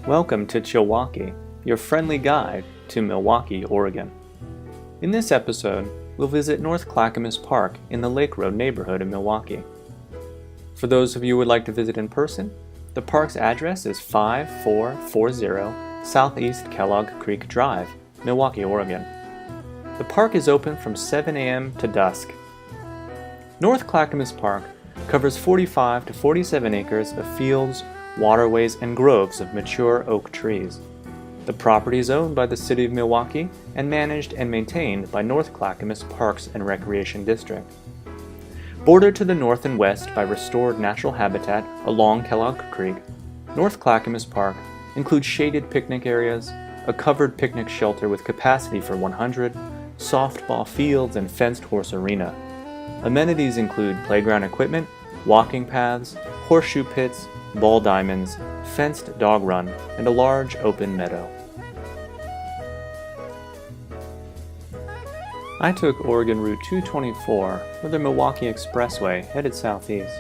Welcome to Chillwaukie, your friendly guide to Milwaukie, Oregon. In this episode, we'll visit North Clackamas Park in the Lake Road neighborhood of Milwaukie. For those of you who would like to visit in person, the park's address is 5440 Southeast Kellogg Creek Drive, Milwaukie, Oregon. The park is open from 7 a.m. to dusk. North Clackamas Park covers 45 to 47 acres of fields, waterways, and groves of mature oak trees. The property is owned by the City of Milwaukie and managed and maintained by North Clackamas Parks and Recreation District. Bordered to the north and west by restored natural habitat along Kellogg Creek, North Clackamas Park includes shaded picnic areas, a covered picnic shelter with capacity for 100, softball fields, and fenced horse arena. Amenities include playground equipment, walking paths, horseshoe pits, ball diamonds, fenced dog run, and a large open meadow. I took Oregon Route 224 or the Milwaukie Expressway headed southeast.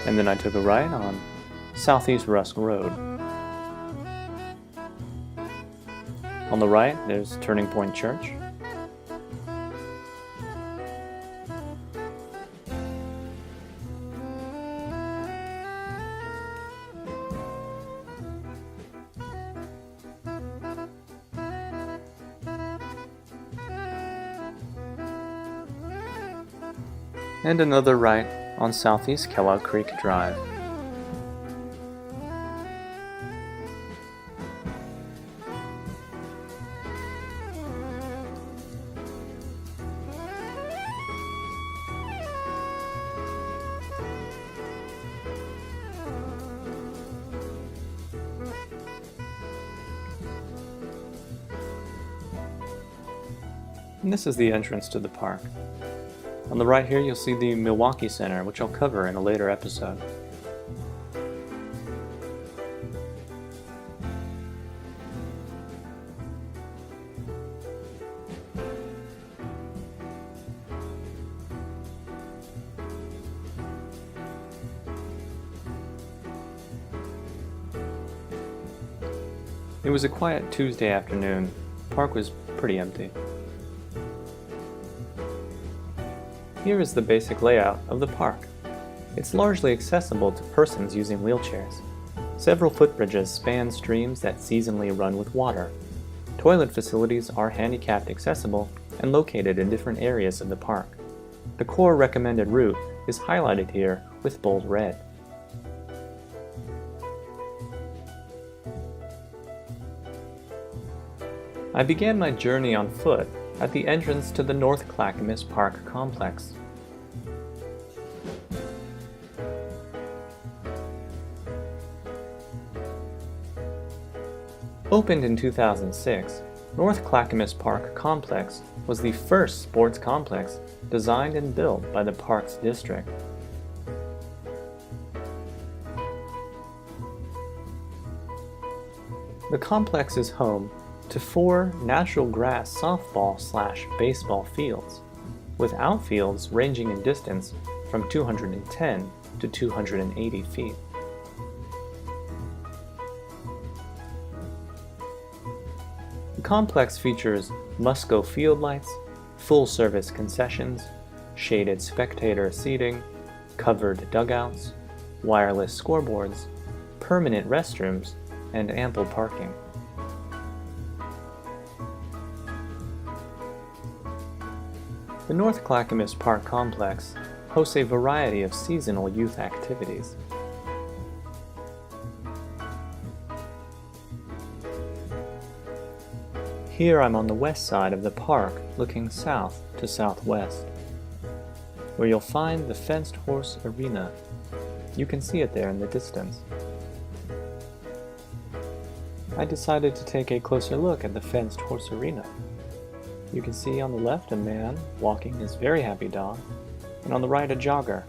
And then I took a right on Southeast Rusk Road. On the right, there's Turning Point Church. And another right on Southeast Kellogg Creek Drive. And this is the entrance to the park. On the right here you'll see the Milwaukie Center, which I'll cover in a later episode. It was a quiet Tuesday afternoon. The park was pretty empty. Here is the basic layout of the park. It's largely accessible to persons using wheelchairs. Several footbridges span streams that seasonally run with water. Toilet facilities are handicapped accessible and located in different areas of the park. The core recommended route is highlighted here with bold red. I began my journey on foot at the entrance to the North Clackamas Park complex. Opened in 2006, North Clackamas Park complex was the first sports complex designed and built by the Parks District. The complex is home to 4 natural grass softball/baseball fields, with outfields ranging in distance from 210 to 280 feet. The complex features Musco field lights, full-service concessions, shaded spectator seating, covered dugouts, wireless scoreboards, permanent restrooms, and ample parking. The North Clackamas Park complex hosts a variety of seasonal youth activities. Here I'm on the west side of the park looking south to southwest, where you'll find the fenced horse arena. You can see it there in the distance. I decided to take a closer look at the fenced horse arena. You can see on the left a man walking his very happy dog, and on the right a jogger.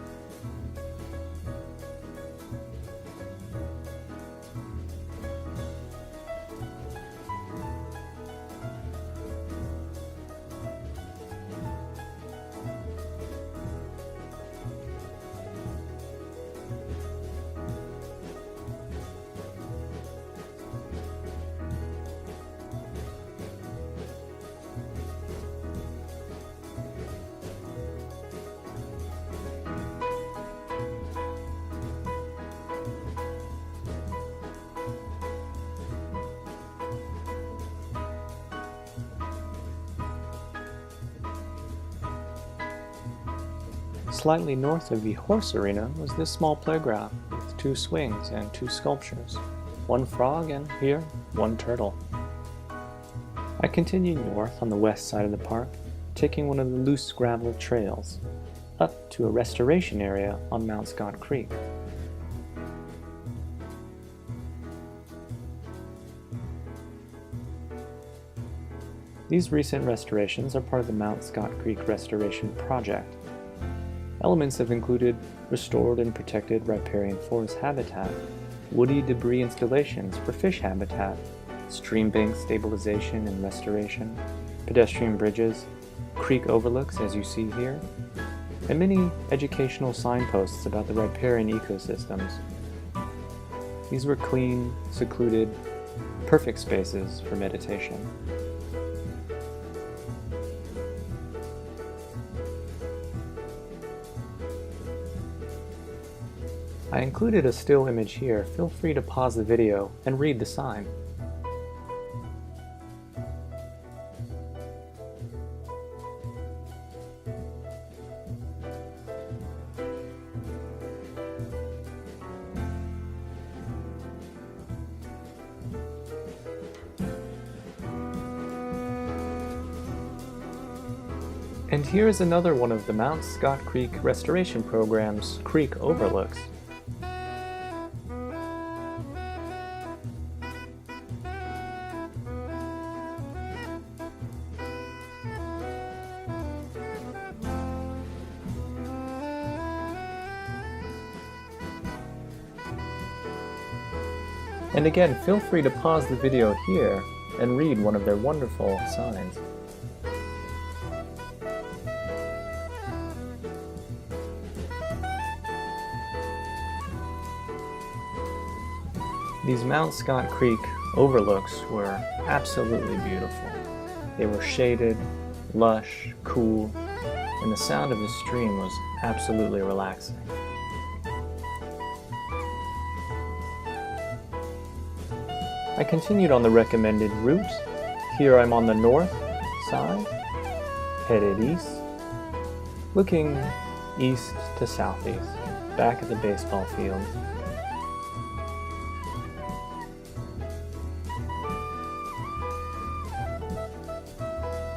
Slightly north of the horse arena was this small playground with 2 swings and 2 sculptures, 1 frog and here 1 turtle. I continued north on the west side of the park, taking one of the loose gravel trails up to a restoration area on Mount Scott Creek. These recent restorations are part of the Mount Scott Creek Restoration Project. Elements have included restored and protected riparian forest habitat, woody debris installations for fish habitat, stream bank stabilization and restoration, pedestrian bridges, creek overlooks as you see here, and many educational signposts about the riparian ecosystems. These were clean, secluded, perfect spaces for meditation. I included a still image here. Feel free to pause the video and read the sign. And here's another one of the Mount Scott Creek Restoration Program's creek overlooks. And again, feel free to pause the video here and read one of their wonderful signs. These Mount Scott Creek overlooks were absolutely beautiful. They were shaded, lush, cool, and the sound of the stream was absolutely relaxing. I continued on the recommended route. Here I'm on the north side, headed east, looking east to southeast, back at the baseball field.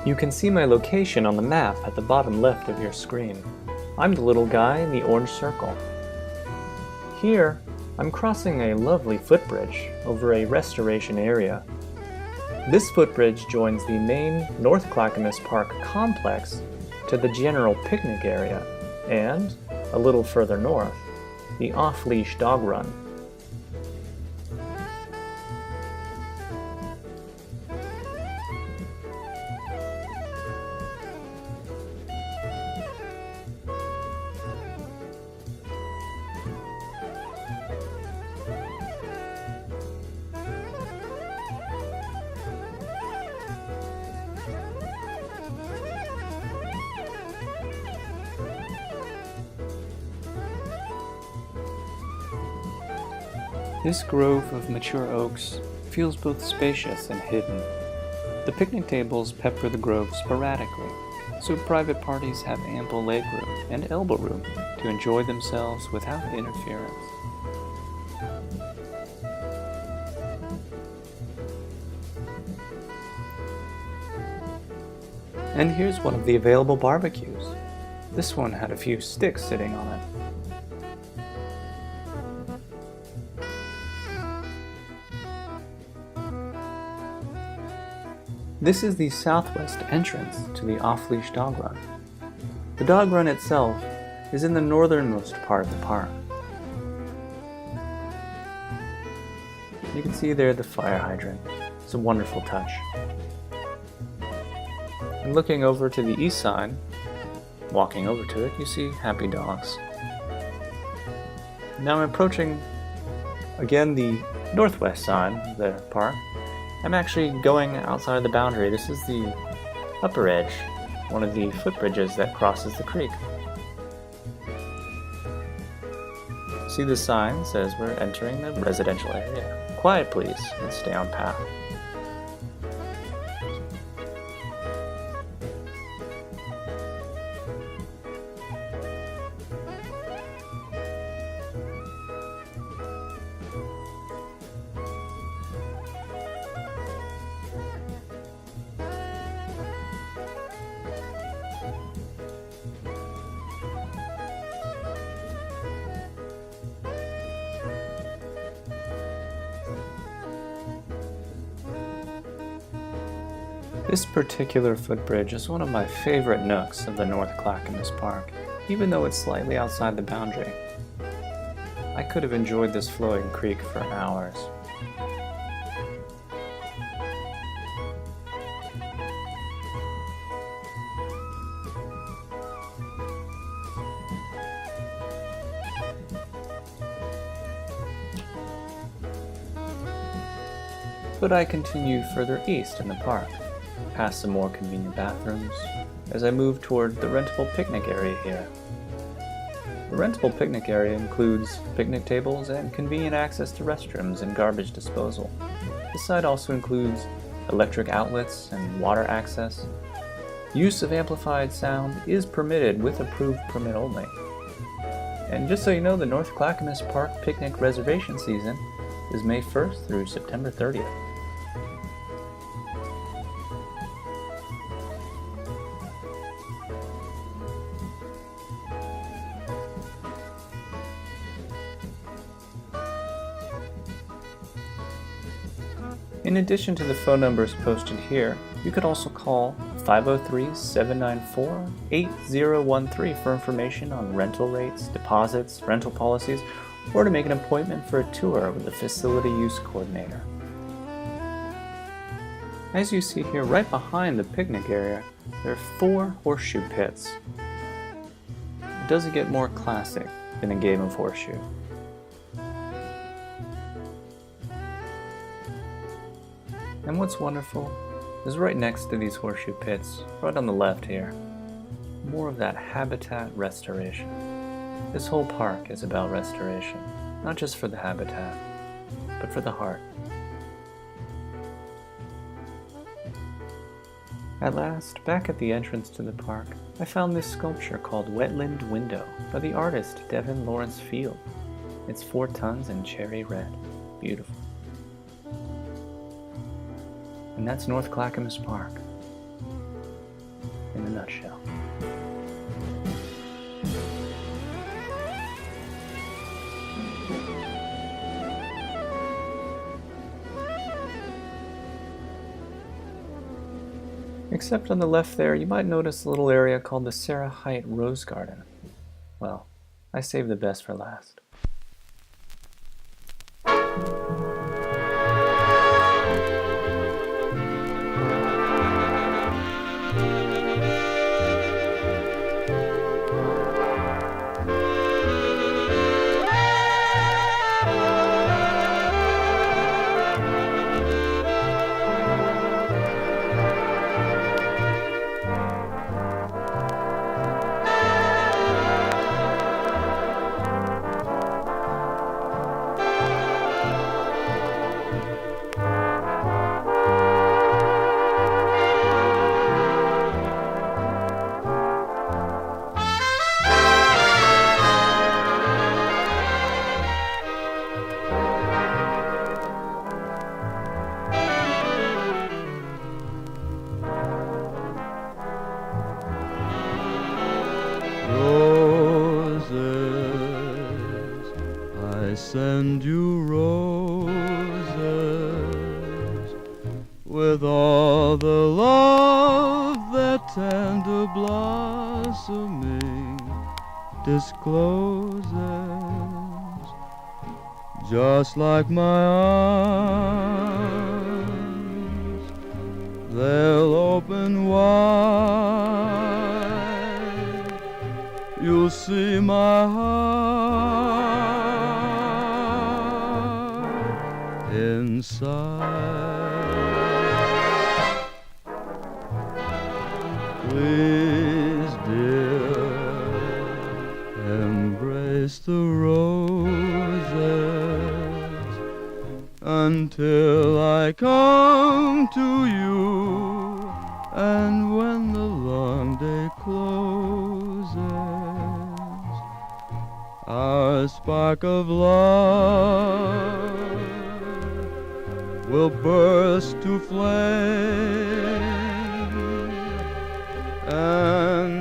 You can see my location on the map at the bottom left of your screen. I'm the little guy in the orange circle. Here, I'm crossing a lovely footbridge over a restoration area. This footbridge joins the main North Clackamas Park complex to the general picnic area and, a little further north, the off-leash dog run. This grove of mature oaks feels both spacious and hidden. The picnic tables pepper the grove sporadically, so private parties have ample legroom and elbow room to enjoy themselves without interference. And here's one of the available barbecues. This one had a few sticks sitting on it. This is the southwest entrance to the off-leash dog run. The dog run itself is in the northernmost part of the park. You can see there the fire hydrant. It's a wonderful touch. And looking over to the east side, walking over to it, you see happy dogs. Now I'm approaching again the northwest side of the park. I'm actually going outside the boundary. This is the upper edge, one of the footbridges that crosses the creek. See the sign says we're entering the residential area. Quiet please, and stay on path. This particular footbridge is one of my favorite nooks of the North Clackamas Park, even though it's slightly outside the boundary. I could have enjoyed this flowing creek for hours. But I continued further east in the park, past some more convenient bathrooms, as I moved toward the rentable picnic area here. The rentable picnic area includes picnic tables and convenient access to restrooms and garbage disposal. The site also includes electric outlets and water access. Use of amplified sound is permitted with approved permit only. And just so you know, the North Clackamas Park picnic reservation season is May 1st through September 30th. In addition to the phone numbers posted here, you could also call 503-794-8013 for information on rental rates, deposits, rental policies, or to make an appointment for a tour with the facility use coordinator. As you see here, right behind the picnic area, there are 4 horseshoe pits. It doesn't get more classic than a game of horseshoe. And what's wonderful is right next to these horseshoe pits, right on the left here, more of that habitat restoration. This whole park is about restoration, not just for the habitat, but for the heart. At last, back at the entrance to the park, I found this sculpture called Wetland Window by the artist Devin Lawrence Field. It's 4 tons in cherry red. Beautiful. And that's North Clackamas Park in a nutshell. Except on the left there, you might notice a little area called the Sarah Height Rose Garden. Well, I saved the best for last. Send you roses with all the love that tender blossoming discloses, just like my arms, they'll open wide. You'll see my heart inside. Please, dear, embrace the roses until I come to you, and when the long day closes, our spark of love will burst to flame, and